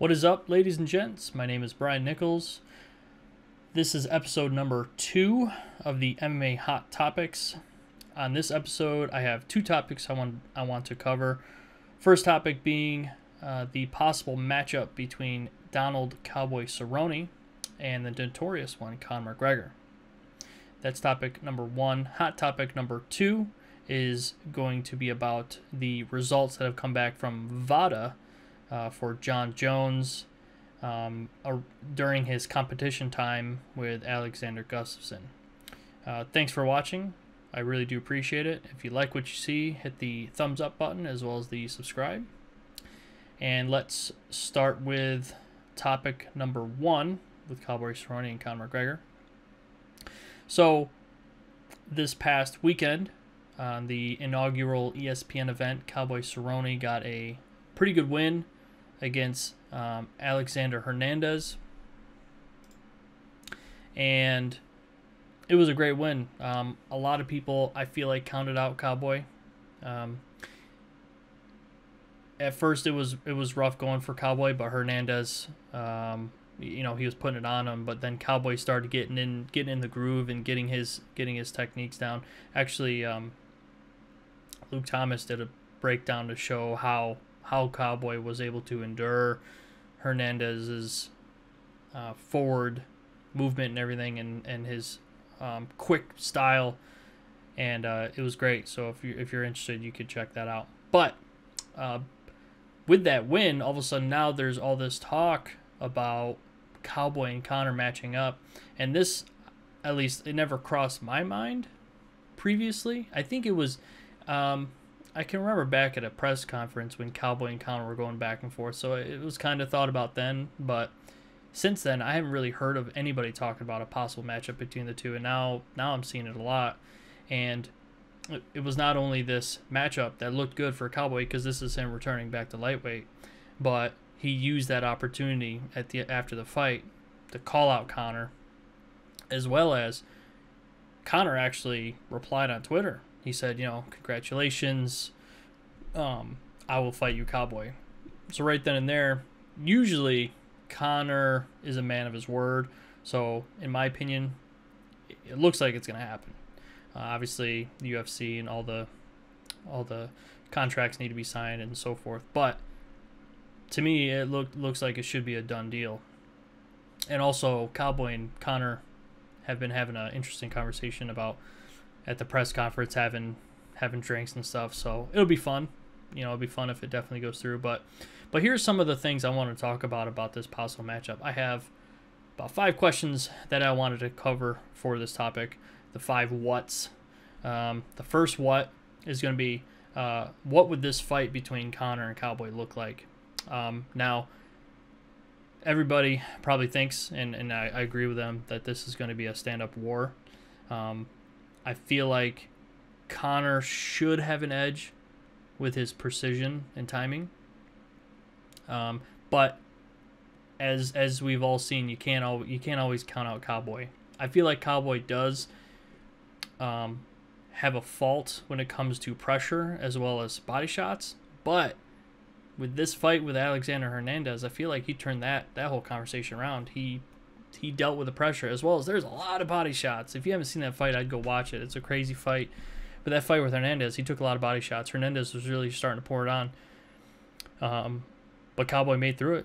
What is up, ladies and gents? My name is Brian Nichols. This is episode number 2 of the MMA Hot Topics. On this episode, I have 2 topics I want to cover. First topic being the possible matchup between Donald Cowboy Cerrone and the notorious one, Conor McGregor. That's topic number 1. Hot topic number 2 is going to be about the results that have come back from VADA for Jon Jones during his competition time with Alexander Gustafsson. Thanks for watching. I really do appreciate it. If you like what you see, hit the thumbs up button as well as the subscribe. And let's start with topic number 1 with Cowboy Cerrone and Conor McGregor. So this past weekend, on the inaugural ESPN event, Cowboy Cerrone got a pretty good win against Alexander Hernandez, and it was a great win. A lot of people, I feel like, counted out Cowboy. At first, it was rough going for Cowboy, but Hernandez, he was putting it on him. But then Cowboy started getting in the groove and getting his techniques down. Actually, Luke Thomas did a breakdown to show how Cowboy was able to endure Hernandez's forward movement and everything, and his quick style, and it was great. So if you're interested, you could check that out. But with that win, all of a sudden now there's all this talk about Cowboy and Conor matching up, and this, at least, it never crossed my mind previously. I think it was I can remember back at a press conference when Cowboy and Conor were going back and forth, so it was kind of thought about then, but since then I haven't really heard of anybody talking about a possible matchup between the two, and now I'm seeing it a lot. And it was not only this matchup that looked good for Cowboy, because this is him returning back to lightweight, but he used that opportunity after the fight to call out Conor, as well as Conor actually replied on Twitter. He said, congratulations, I will fight you, Cowboy. So right then and there, usually Conor is a man of his word. So in my opinion, it looks like it's going to happen. Obviously, the UFC and all the contracts need to be signed and so forth. But to me, it looks like it should be a done deal. And also, Cowboy and Conor have been having an interesting conversation about, at the press conference, having drinks and stuff. So it'll be fun. It'll be fun if it definitely goes through. But here's some of the things I want to talk about this possible matchup. I have about 5 questions that I wanted to cover for this topic. The 5 whats. The first what is going to be, what would this fight between Conor and Cowboy look like? Now, everybody probably thinks, and I agree with them, that this is going to be a stand-up war. I feel like Conor should have an edge with his precision and timing. But as we've all seen, you can't always count out Cowboy. I feel like Cowboy does have a fault when it comes to pressure as well as body shots. But with this fight with Alexander Hernandez, I feel like he turned that whole conversation around. He dealt with the pressure, as well as there's a lot of body shots. If you haven't seen that fight, I'd go watch it. It's a crazy fight. But that fight with Hernandez, he took a lot of body shots. Hernandez was really starting to pour it on. But Cowboy made through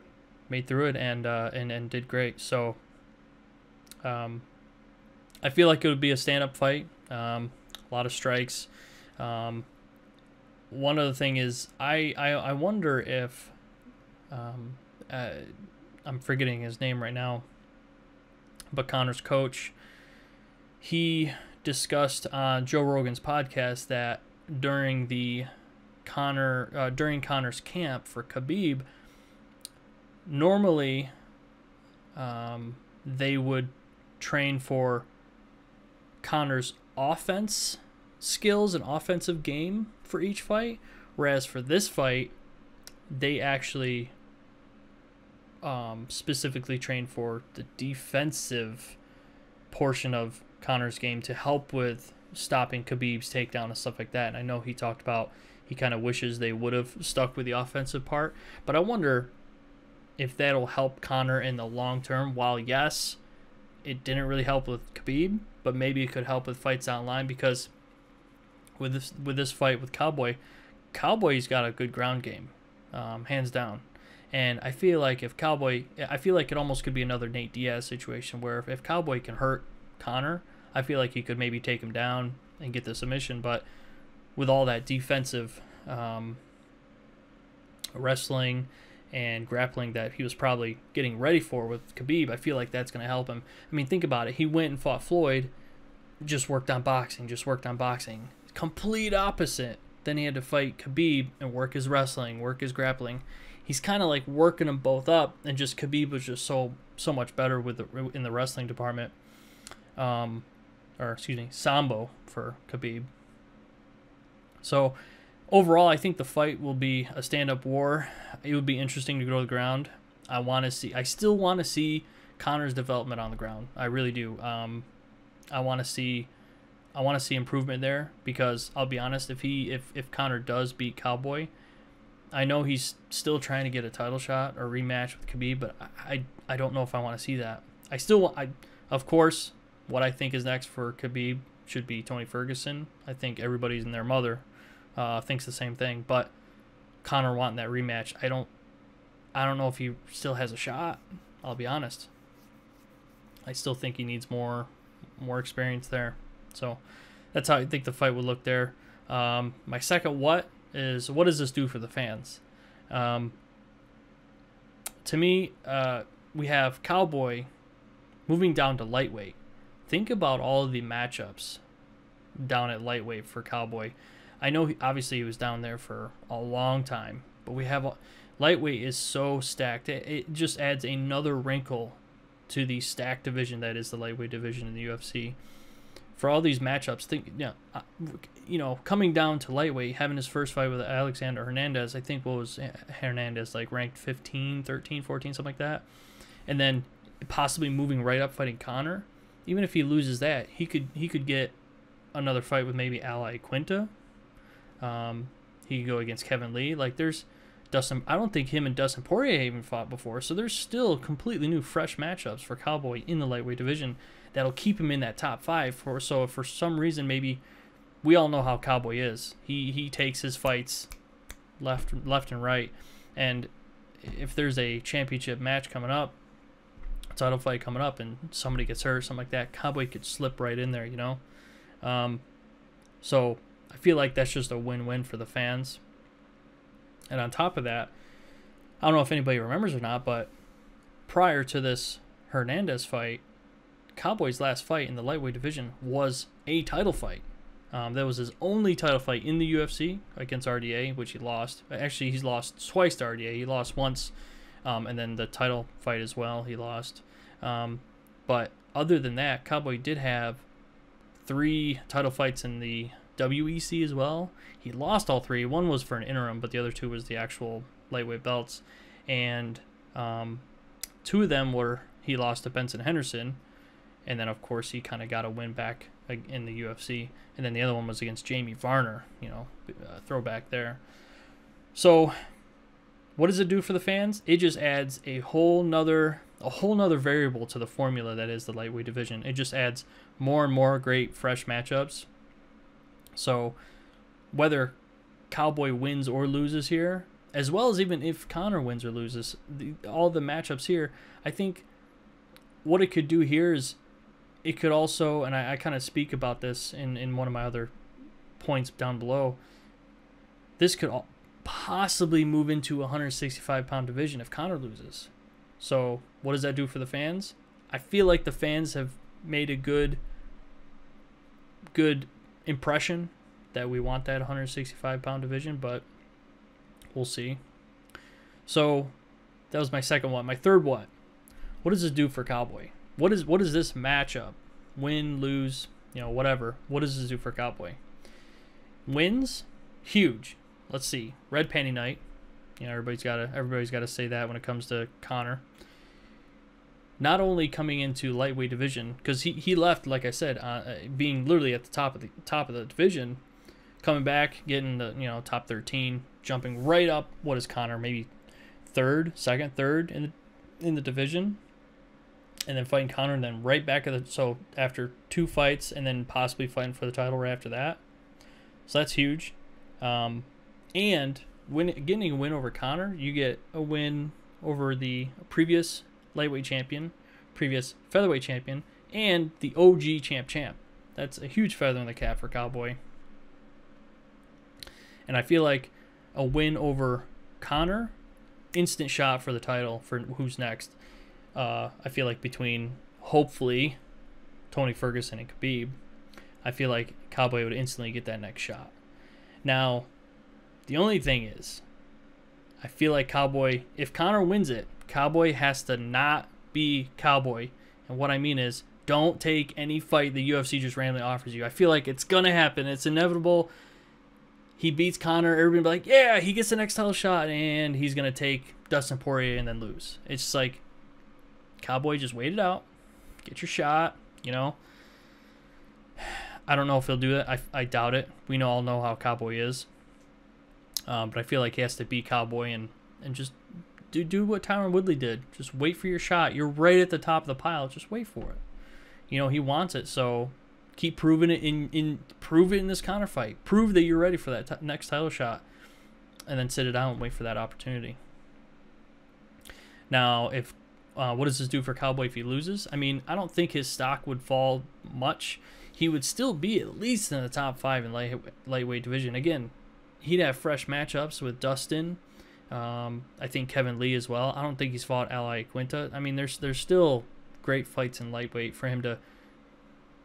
it and did great. So I feel like it would be a stand-up fight. A lot of strikes. One other thing is, I wonder if I'm forgetting his name right now, but Conor's coach, he discussed on Joe Rogan's podcast that during Conor's camp for Khabib, normally they would train for Conor's offense skills and offensive game for each fight, whereas for this fight, they actually specifically trained for the defensive portion of Conor's game to help with stopping Khabib's takedown and stuff like that. And I know he talked about he kind of wishes they would have stuck with the offensive part, but I wonder if that'll help Conor in the long term. While yes, it didn't really help with Khabib, but maybe it could help with fights down the line, because with this fight with Cowboy's got a good ground game, hands down. And I feel like it almost could be another Nate Diaz situation where if Cowboy can hurt Conor, I feel like he could maybe take him down and get the submission. But with all that defensive wrestling and grappling that he was probably getting ready for with Khabib, I feel like that's going to help him. I mean, think about it. He went and fought Floyd, just worked on boxing. Complete opposite. Then he had to fight Khabib and work his wrestling, work his grappling. He's kind of like working them both up, and just Khabib was just so much better in the wrestling department. Sambo for Khabib. So overall, I think the fight will be a stand-up war. It would be interesting to go to the ground. I still want to see Conor's development on the ground. I really do. I want to see improvement there, because I'll be honest, if Conor does beat Cowboy, I know he's still trying to get a title shot or rematch with Khabib, but I don't know if I want to see that. Of course, what I think is next for Khabib should be Tony Ferguson. I think everybody's and their mother thinks the same thing, but Conor wanting that rematch, I don't know if he still has a shot. I'll be honest. I still think he needs more experience there. So that's how I think the fight would look there. My second what does this do for the fans? To me, we have Cowboy moving down to lightweight. Think about all of the matchups down at lightweight for Cowboy. I know obviously he was down there for a long time, but lightweight is so stacked. It just adds another wrinkle to the stacked division that is the lightweight division in the UFC. For all these matchups, coming down to lightweight, having his first fight with Alexander Hernandez, I think what was Hernandez, like ranked 15, 13, 14, something like that, and then possibly moving right up fighting Conor. Even if he loses that, he could get another fight with maybe Ally Quinta. He could go against Kevin Lee. Like, there's Dustin. I don't think him and Dustin Poirier even fought before, so there's still completely new, fresh matchups for Cowboy in the lightweight division that'll keep him in that top 5. So if for some reason, maybe, we all know how Cowboy is. He takes his fights left and right, and if there's a championship match coming up, title fight coming up, and somebody gets hurt, something like that, Cowboy could slip right in there, So I feel like that's just a win-win for the fans. And on top of that, I don't know if anybody remembers or not, but prior to this Hernandez fight, Cowboy's last fight in the lightweight division was a title fight. That was his only title fight in the UFC against RDA, which he lost. Actually, he's lost twice to RDA. He lost once, and then the title fight as well, he lost. But other than that, Cowboy did have 3 title fights in the WEC as well. He lost all 3. One was for an interim, but the other 2 was the actual lightweight belts. And 2 of them were he lost to Benson Henderson, and then of course he kind of got a win back in the UFC. And then the other one was against Jamie Varner, throwback there. So what does it do for the fans? It just adds a whole nother variable to the formula that is the lightweight division. It just adds more and more great fresh matchups. So whether Cowboy wins or loses here, as well as even if Conor wins or loses, all the matchups here, I think what it could do here is it could also, and I kind of speak about this in one of my other points down below, this could possibly move into a 165-pound division if Conor loses. So what does that do for the fans? I feel like the fans have made a good impression that we want that 165-pound division, but we'll see. So that was my second one. My third what does this do for Cowboy? What is this matchup? Win, lose, whatever. What does this do for Cowboy? Wins, huge. Let's see. Red Panty Night. Everybody's got to say that when it comes to Conor. Not only coming into lightweight division, because he left, like I said, being literally at the top of the division, coming back, getting the top 13, jumping right up. What is Conor? Maybe second, third in the division, and then fighting Conor, and then right back at so after 2 fights, and then possibly fighting for the title right after that. So that's huge. And getting a win over Conor, you get a win over the previous lightweight champion, previous featherweight champion, and the OG champ. That's a huge feather in the cap for Cowboy. And I feel like a win over Conor, instant shot for the title for who's next. I feel like between, hopefully, Tony Ferguson and Khabib, I feel like Cowboy would instantly get that next shot. Now, the only thing is, I feel like Cowboy, if Conor wins it, Cowboy has to not be Cowboy. And what I mean is, don't take any fight the UFC just randomly offers you. I feel like it's going to happen. It's inevitable. He beats Conor, everybody will be like, yeah, he gets the next title shot, and he's going to take Dustin Poirier and then lose. It's just like, Cowboy, just wait it out. Get your shot, you know. I don't know if he'll do that. I doubt it. We all know how Cowboy is. But I feel like he has to beat Cowboy and just do what Tyron Woodley did. Just wait for your shot. You're right at the top of the pile. Just wait for it. You know, he wants it, so keep proving it prove it in this Conor fight. Prove that you're ready for that next title shot, and then sit it down and wait for that opportunity. Now, if what does this do for Cowboy if he loses? I mean, I don't think his stock would fall much. He would still be at least in the top 5 in lightweight division. Again, he'd have fresh matchups with Dustin. I think Kevin Lee as well. I don't think he's fought Ally Quinta. I mean, there's still great fights in lightweight for him to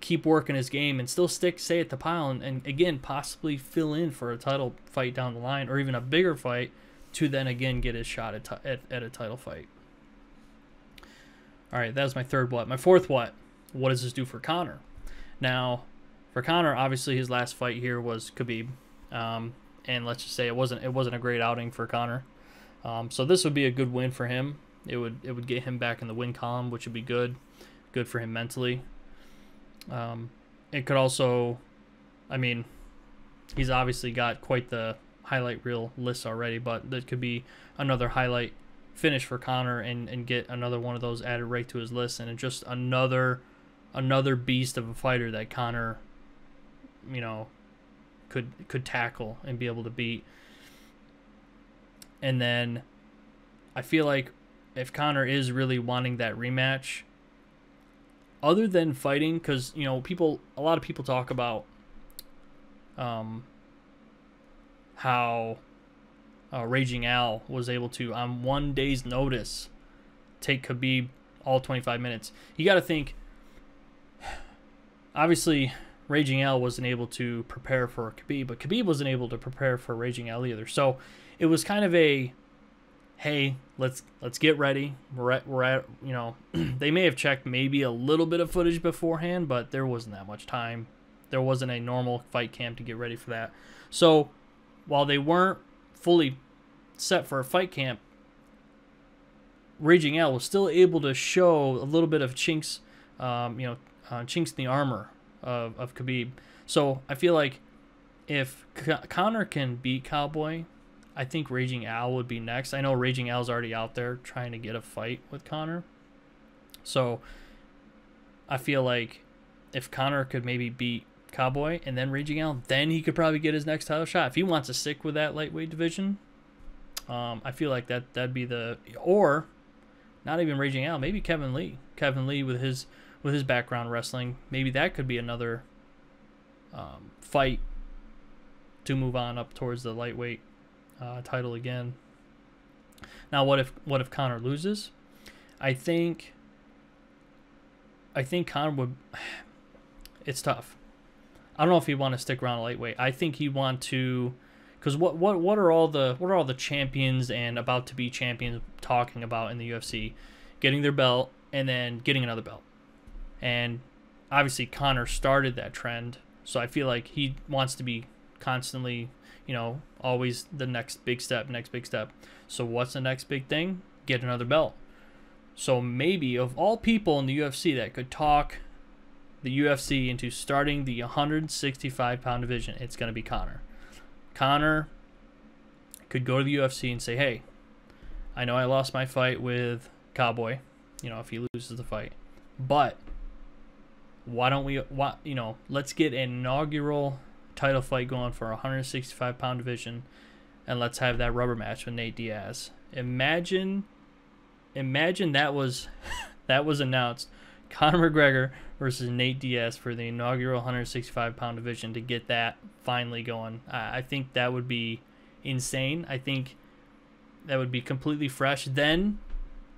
keep working his game and still stay at the pile and again, possibly fill in for a title fight down the line, or even a bigger fight to then again get his shot at a title fight. All right, that was my third what. My fourth what does this do for Conor? Now, for Conor, obviously his last fight here was Khabib. And let's just say it wasn't a great outing for Conor. So this would be a good win for him. It would get him back in the win column, which would be good for him mentally. It could also, I mean, he's obviously got quite the highlight reel list already, but that could be another highlight finish for Conor and get another one of those added right to his list, and just another beast of a fighter that Conor, you know, could tackle and be able to beat. And then I feel like if Conor is really wanting that rematch, other than fighting, because, you know, a lot of people talk about how Raging Al was able to, on 1 day's notice, take Khabib all 25 minutes. You got to think, obviously, Raging Al wasn't able to prepare for Khabib, but Khabib wasn't able to prepare for Raging Al either. So it was kind of a, hey, let's get ready. We're at you know, they may have checked maybe a little bit of footage beforehand, but there wasn't that much time. There wasn't a normal fight camp to get ready for that. So while they weren't fully set for a fight camp, Raging Al was still able to show a little bit of chinks, chinks in the armor of Khabib. So I feel like if Conor can beat Cowboy, I think Raging Al would be next. I know Raging Al's already out there trying to get a fight with Conor. So I feel like if Conor could maybe beat Cowboy and then Raging Al, then he could probably get his next title shot. If he wants to stick with that lightweight division, I feel like that'd be the, or not even Raging Al, maybe Kevin Lee. Kevin Lee with his background wrestling, maybe that could be another fight to move on up towards the lightweight title again. Now, what if Conor loses? I think Conor would. It's tough. I don't know if he'd want to stick around lightweight. I think he'd want to, because what are all the champions and about to be champions talking about in the UFC? Getting their belt and then getting another belt. And obviously Conor started that trend, so I feel like he wants to be constantly, you know, always the next big step. So what's the next big thing? Get another belt. So maybe of all people in the UFC that could talk the UFC into starting the 165-pound division, it's going to be Conor. Conor could go to the UFC and say, hey, I know I lost my fight with Cowboy, you know, if he loses the fight. But why don't we, let's get an inaugural title fight going for a 165-pound division, and let's have that rubber match with Nate Diaz. Imagine that was announced. Conor McGregor versus Nate Diaz for the inaugural 165-pound division to get that finally going. I think that would be insane. I think that would be completely fresh. Then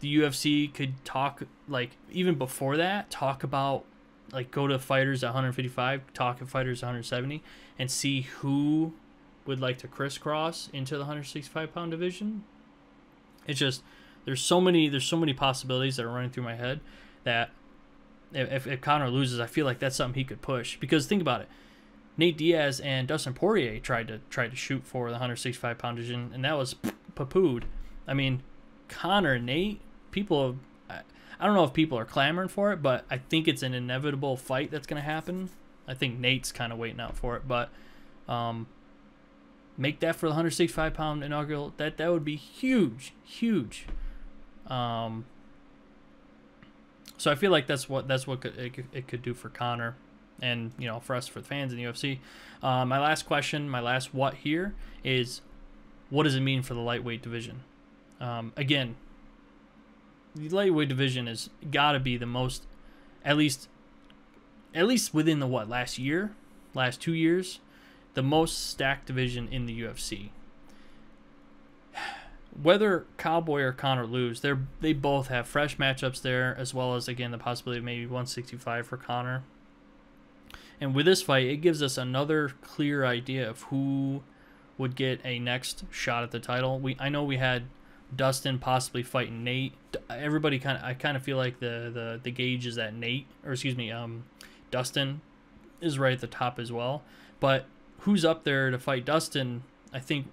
the UFC could talk, like, even before that, talk about, like, go to fighters at 155, talk to fighters at 170, and see who would like to crisscross into the 165-pound division. It's just, there's so many possibilities that are running through my head that if Conor loses, I feel like that's something he could push. Because think about it, Nate Diaz and Dustin Poirier tried to shoot for the 165-pound division, and that was poo-pooed. I mean, Conor, Nate, people, I don't know if people are clamoring for it, but I think it's an inevitable fight that's going to happen. I think Nate's kind of waiting out for it, but make that for the 165-pound inaugural. That would be huge. So I feel like that's what it could do for Conor, and for us, for the fans in the UFC. My last question, my last what here is, what does it mean for the lightweight division? Again, the lightweight division has got to be the most, at least within the last 2 years, the most stacked division in the UFC. Whether Cowboy or Conor lose, they both have fresh matchups there, as well as, again, the possibility of maybe 165 for Conor. And with this fight, it gives us another clear idea of who would get a next shot at the title. I know we had Dustin possibly fighting Nate. Everybody I kind of feel like the gauge is that Dustin is right at the top as well. But who's up there to fight Dustin? I think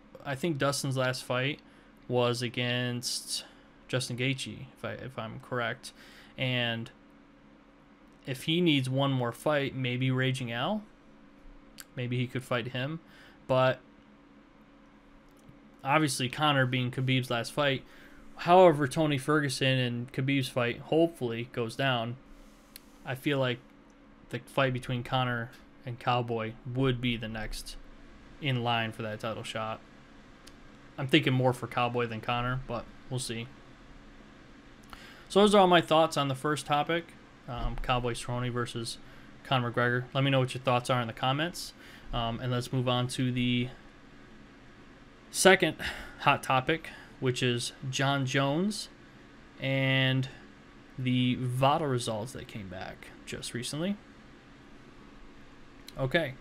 Dustin's last fight was against Justin Gaethje, if I'm correct. And if he needs one more fight, maybe Raging Al, maybe he could fight him. But obviously, Conor being Khabib's last fight, however Tony Ferguson and Khabib's fight hopefully goes down, I feel like the fight between Conor and Cowboy would be the next in line for that title shot. I'm thinking more for Cowboy than Conor, but we'll see. So those are all my thoughts on the first topic, Cowboy Cerrone versus Conor McGregor. Let me know what your thoughts are in the comments, and let's move on to the second hot topic, which is Jon Jones and the VADA results that came back just recently. Okay,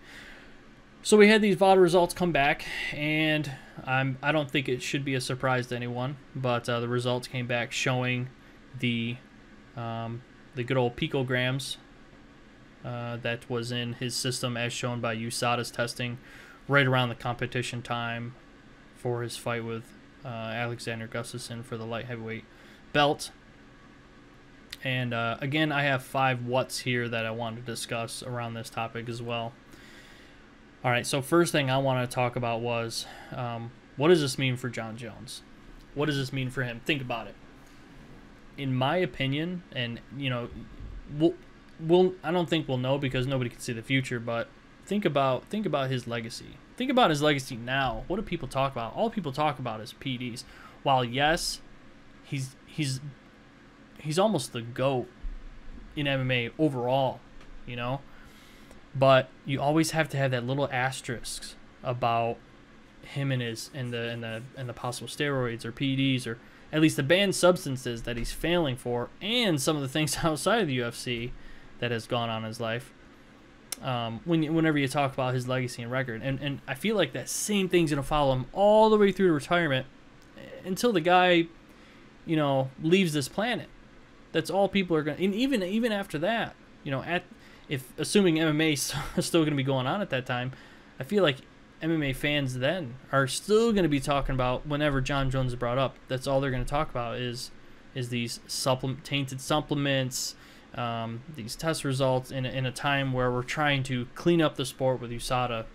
so we had these VADA results come back, and I don't think it should be a surprise to anyone, but the results came back showing the good old picograms that was in his system as shown by USADA's testing right around the competition time for his fight with Alexander Gustafsson for the light heavyweight belt. And again, I have 5 whats here that I want to discuss around this topic as well. All right, so first thing I want to talk about was, what does this mean for Jon Jones? What does this mean for him? Think about it. In my opinion, and I don't think we'll know because nobody can see the future, but think about his legacy. Think about his legacy now. What do people talk about? All people talk about is PDs. While yes, he's almost the GOAT in MMA overall, but you always have to have that little asterisk about him and the possible steroids or PEDs, or at least the banned substances that he's failing for, and some of the things outside of the UFC that has gone on in his life. Whenever you talk about his legacy and record, and I feel like that same thing's gonna follow him all the way through to retirement until the guy, leaves this planet. That's all people are gonna, and even after that, if assuming MMA is still gonna be going on at that time, I feel like MMA fans then are still gonna be talking about, whenever Jon Jones is brought up, that's all they're gonna talk about is these tainted supplements. These test results in a time where we're trying to clean up the sport with USADA,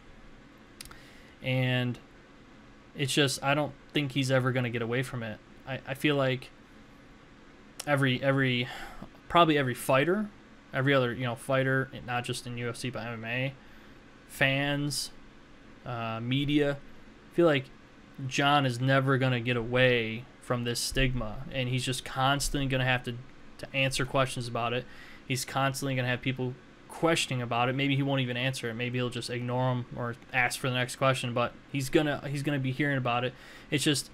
and it's just, I don't think he's ever going to get away from it. I feel like probably every fighter, every other fighter, not just in UFC but MMA, fans, media, I feel like Jon is never gonna get away from this stigma, and he's just constantly gonna have to answer questions about it. He's constantly gonna have people questioning about it. Maybe he won't even answer it. Maybe he'll just ignore them or ask for the next question. But he's gonna be hearing about it. It's just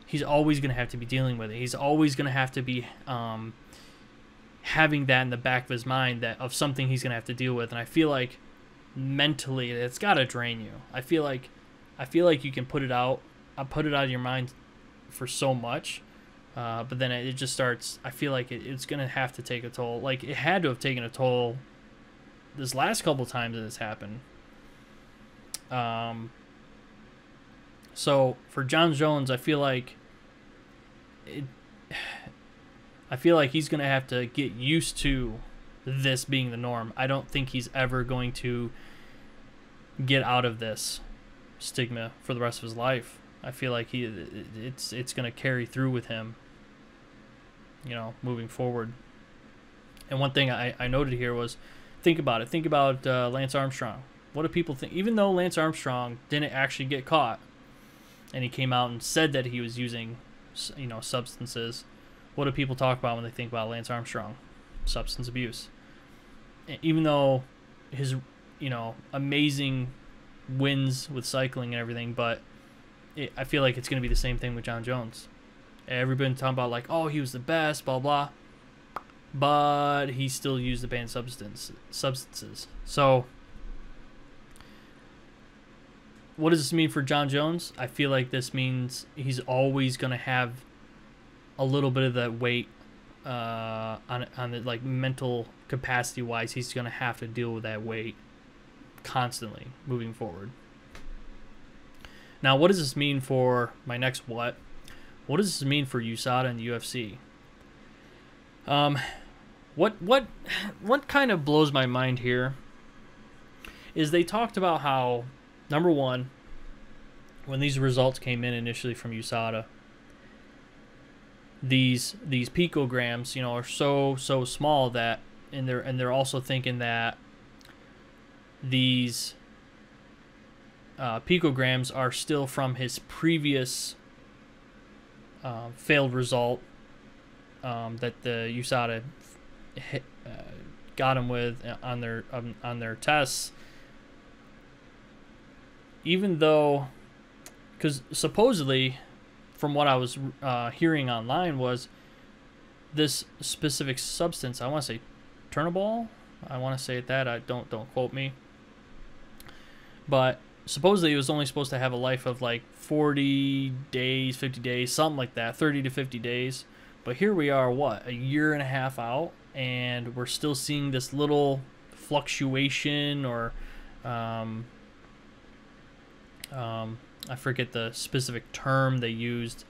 he's always gonna have to be dealing with it. He's always gonna have to be having that in the back of his mind, that of something he's gonna have to deal with. And I feel like mentally it's gotta drain you. I feel like you can put it out of your mind for so much, but then it just starts. I feel like it's gonna have to take a toll. Like it had to have taken a toll this last couple times that this happened. So for Jon Jones, I feel like he's gonna have to get used to this being the norm. I don't think he's ever going to get out of this stigma for the rest of his life. I feel like it's gonna carry through with him, moving forward. And one thing I noted here was, think about it. Think about Lance Armstrong. What do people think? Even though Lance Armstrong didn't actually get caught, and he came out and said that he was using, substances, what do people talk about when they think about Lance Armstrong? Substance abuse. Even though his, amazing wins with cycling and everything, but I feel like it's going to be the same thing with Jon Jones. Everybody's talking about, like, oh, he was the best, blah, blah. But he still used the banned substances. So what does this mean for Jon Jones? I feel like this means he's always going to have a little bit of that weight on the, like, mental capacity wise. He's going to have to deal with that weight constantly moving forward. Now, what does this mean for my next what? What does this mean for USADA and the UFC? What kind of blows my mind here is they talked about how, number one, when these results came in initially from USADA, these picograms, are so small that, and they're also thinking that these picograms are still from his previous failed result that the USADA got him with on their tests. Even though, because supposedly, from what I was hearing online, was this specific substance, I want to say Turnabol, I want to say it that, I don't quote me, but supposedly it was only supposed to have a life of like 40 days, 50 days, something like that, 30 to 50 days. But here we are, what, a year and a half out, and we're still seeing this little fluctuation, or I forget the specific term they used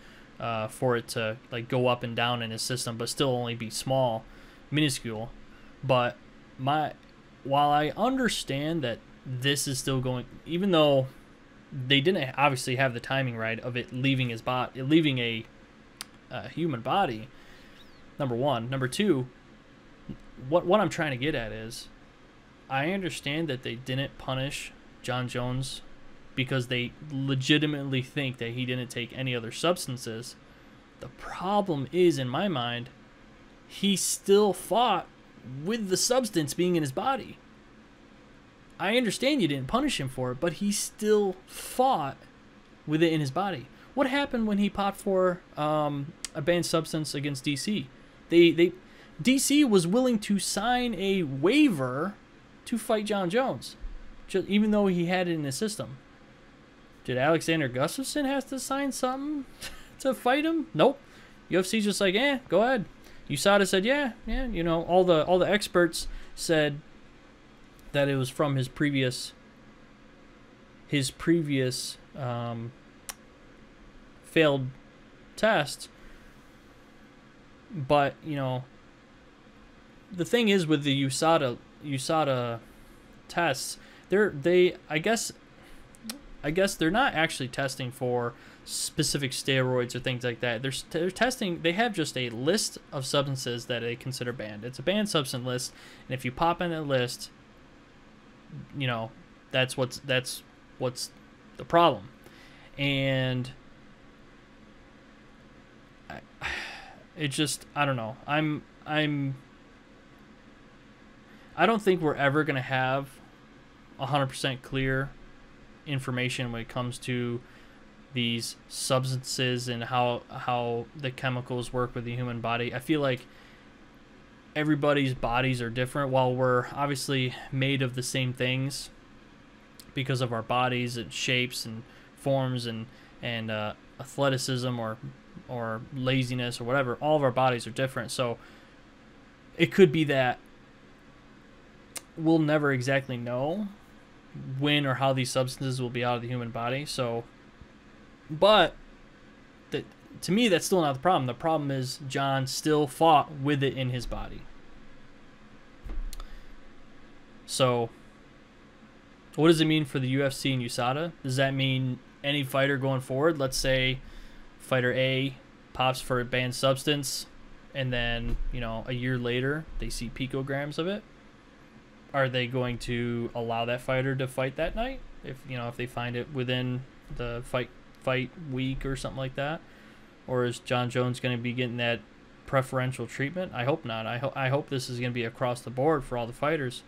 for it to, like, go up and down in his system, but still only be small, minuscule. But while I understand that this is still going, even though they didn't obviously have the timing right of it leaving his body, leaving a human body, number one. Number two, what I'm trying to get at is, I understand that they didn't punish Jon Jones because they legitimately think that he didn't take any other substances. The problem is, in my mind, he still fought with the substance being in his body. I understand you didn't punish him for it, but he still fought with it in his body. What happened when he popped for a banned substance against DC? DC was willing to sign a waiver to fight Jon Jones, even though he had it in his system. Did Alexander Gustafsson have to sign something to fight him? Nope. UFC's just like, go ahead. USADA said, yeah. All the experts said that it was from his previous failed test. But the thing is with the USADA tests, I guess they're not actually testing for specific steroids or things like that. They're testing. They have just a list of substances that they consider banned. It's a banned substance list, and if you pop in that list, you know, that's what's the problem. And it just, I don't know. I don't think we're ever gonna have 100% clear information when it comes to these substances and how the chemicals work with the human body. I feel like everybody's bodies are different. While we're obviously made of the same things because of our bodies and shapes and forms and athleticism or laziness or whatever, all of our bodies are different. So it could be that we'll never exactly know when or how these substances will be out of the human body. So, but to me, that's still not the problem. The problem is Jon still fought with it in his body. So, what does it mean for the UFC and USADA? Does that mean any fighter going forward, let's say fighter A pops for a banned substance, and then, you know, a year later they see picograms of it? Are they going to allow that fighter to fight that night if they find it within the fight week or something like that? Or is Jon Jones going to be getting that preferential treatment? I hope not. I hope this is going to be across the board for all the fighters,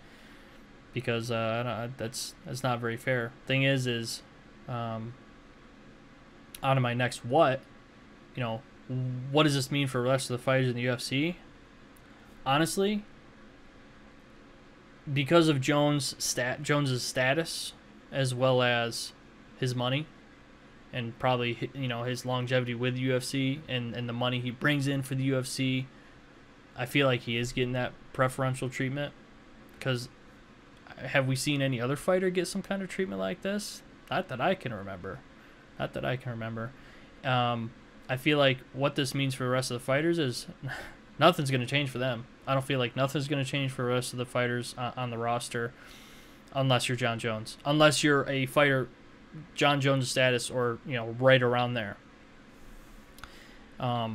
because that's not very fair. Thing is on to my next what does this mean for the rest of the fighters in the UFC? Honestly, because of Jones's status, as well as his money, and probably his longevity with UFC and the money he brings in for the UFC, I feel like he is getting that preferential treatment. Because have we seen any other fighter get some kind of treatment like this? Not that I can remember. I feel like what this means for the rest of the fighters is nothing's going to change for them. I don't feel like nothing's going to change for the rest of the fighters on the roster, unless you're Jon Jones. Unless you're a fighter Jon Jones' status, or right around there. I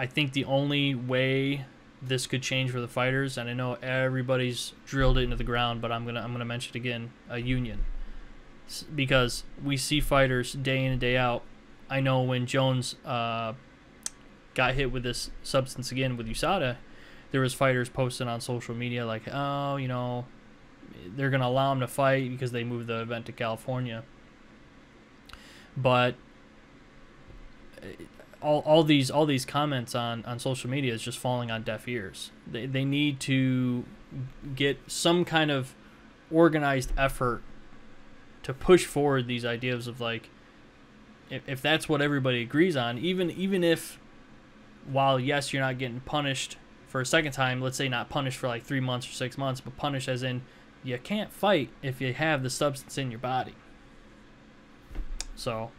think the only way this could change for the fighters, and I know everybody's drilled it into the ground, but I'm gonna mention it again: a union, because we see fighters day in and day out. I know when Jones got hit with this substance again with USADA, there was fighters posting on social media like, oh, they're going to allow him to fight because they moved the event to California. But all these comments on social media is just falling on deaf ears. They need to get some kind of organized effort to push forward these ideas of, like, if that's what everybody agrees on, even if, while yes, you're not getting punished for a second time, let's say not punished for like 3 months or 6 months, but punished as in you can't fight if you have the substance in your body. So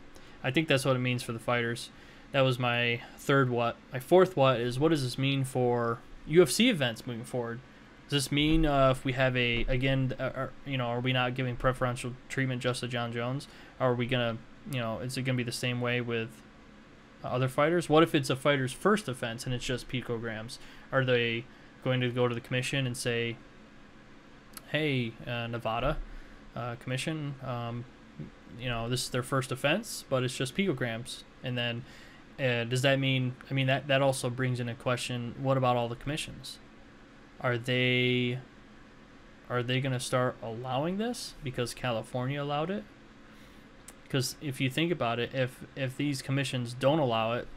I think that's what it means for the fighters. That was my third what. My fourth what is, what does this mean for UFC events moving forward? Does this mean if we have are we not giving preferential treatment just to Jon Jones? Are we going to, is it going to be the same way with other fighters? What if it's a fighter's first offense and it's just picograms? Are they going to go to the commission and say, hey, Nevada commission, this is their first offense, but it's just picograms? And then does that mean, that also brings into question, what about all the commissions? Are they going to start allowing this because California allowed it? Because if you think about it, if these commissions don't allow it,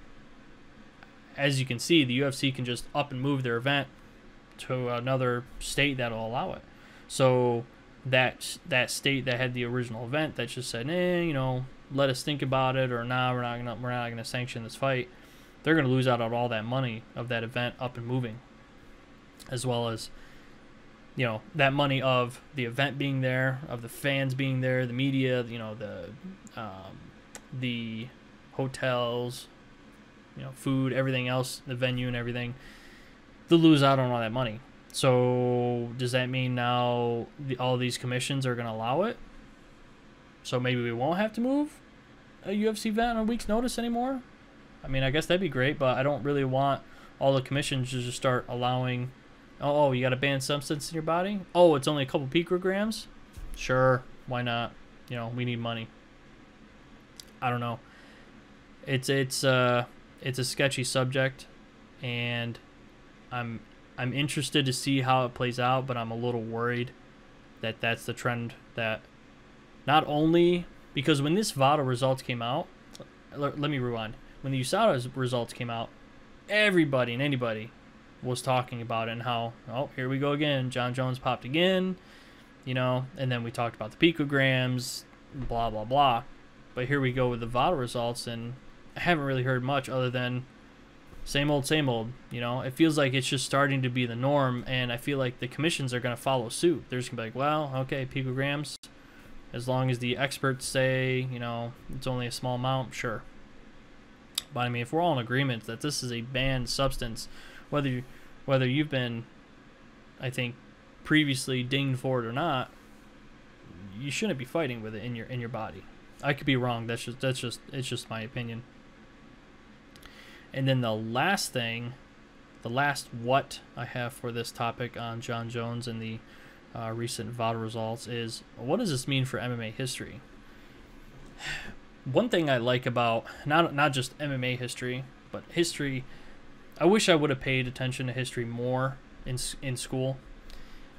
as you can see, the UFC can just up and move their event to another state that'll allow it. So that state that had the original event that just said, let us think about it, or we're not gonna sanction this fight, they're gonna lose out on all that money of that event up and moving, as well as that money of the event being there, of the fans being there, the media, the hotels, food, everything else, the venue and everything. They'll lose out on all that money. So does that mean now all these commissions are going to allow it? So maybe we won't have to move? a UFC vet on a week's notice anymore? I mean, I guess that'd be great, but I don't really want all the commissions to just start allowing, oh, you got a banned substance in your body? Oh, it's only a couple picograms? Sure, why not? You know, we need money. I don't know. It's a sketchy subject, and I'm interested to see how it plays out, but I'm a little worried that that's the trend. That not only because when this VADA results came out, let me rewind. When the USADA results came out, everybody and anybody was talking about it and how, oh, here we go again. Jon Jones popped again, you know, and then we talked about the picograms, blah, blah, blah. But here we go with the VADA results, and I haven't really heard much other than same old, you know. It feels like it's just starting to be the norm, and I feel like the commissions are going to follow suit. They're just going to be like, well, okay, picograms, as long as the experts say, you know, it's only a small amount, sure. But I mean, if we're all in agreement that this is a banned substance, whether you've been, I think, previously dinged for it or not, you shouldn't be fighting with it in your body. I could be wrong. It's just my opinion. And then the last thing, the last what I have for this topic on Jon Jones and the recent VADA results is, what does this mean for MMA history? One thing I like about not just MMA history, but history, I wish I would have paid attention to history more in school.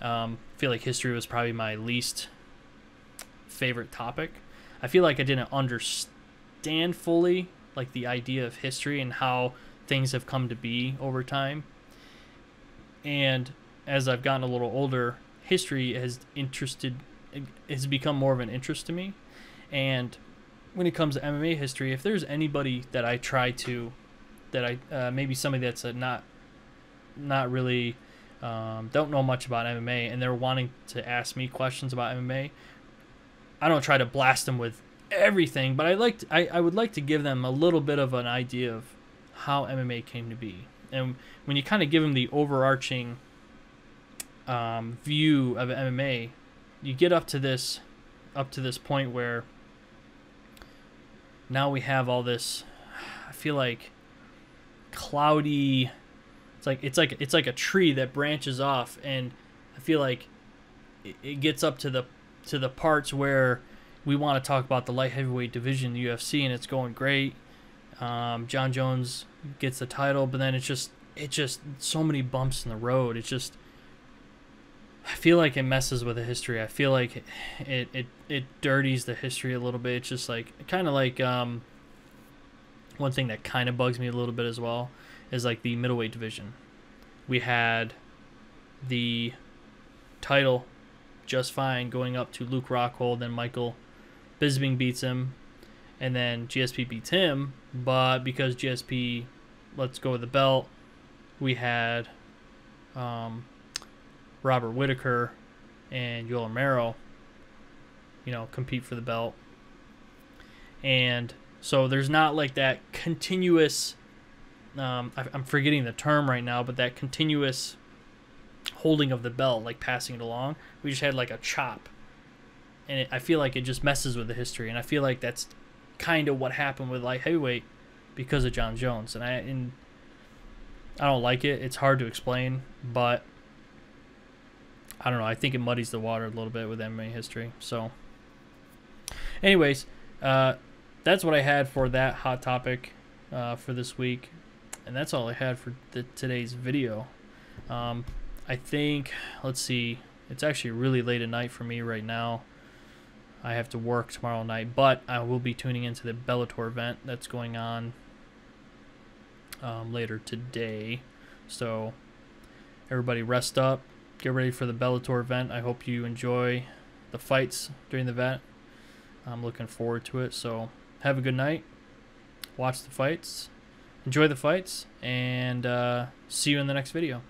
I feel like history was probably my least favorite topic. I feel like I didn't understand fully like the idea of history and how things have come to be over time. And as I've gotten a little older, history has become more of an interest to me. And when it comes to MMA history, if there's anybody that I try to, maybe somebody that's not really don't know much about MMA and they're wanting to ask me questions about MMA, I don't try to blast them with everything, but I would like to give them a little bit of an idea of how MMA came to be. And when you kind of give them the overarching view of MMA, you get up to this point where now we have all this, I feel like, cloudy, it's like a tree that branches off, and I feel like it gets up to the parts where we want to talk about the light heavyweight division in the UFC, and it's going great. Jon Jones gets the title, but then it's just so many bumps in the road. It's just, I feel like it messes with the history. I feel like it dirties the history a little bit. It's just like kind of like one thing that kind of bugs me a little bit as well is like the middleweight division. We had the title just fine going up to Luke Rockhold, then Michael Bisping beats him, and then GSP beats him. But because GSP lets go of the belt, we had Robert Whittaker and Yoel Romero, you know, compete for the belt. And so there's not like that continuous, I'm forgetting the term right now, but that continuous holding of the belt, like passing it along. We just had like a chop. And I feel like it just messes with the history. And I feel like that's kind of what happened with light heavyweight because of Jon Jones. And I don't like it. It's hard to explain, but I don't know. I think it muddies the water a little bit with MMA history. So anyways, that's what I had for that hot topic for this week. And that's all I had for today's video. I think, let's see, it's actually really late at night for me right now. I have to work tomorrow night, but I will be tuning into the Bellator event that's going on later today. So everybody rest up, get ready for the Bellator event. I hope you enjoy the fights during the event. I'm looking forward to it. So have a good night, watch the fights, enjoy the fights, and see you in the next video.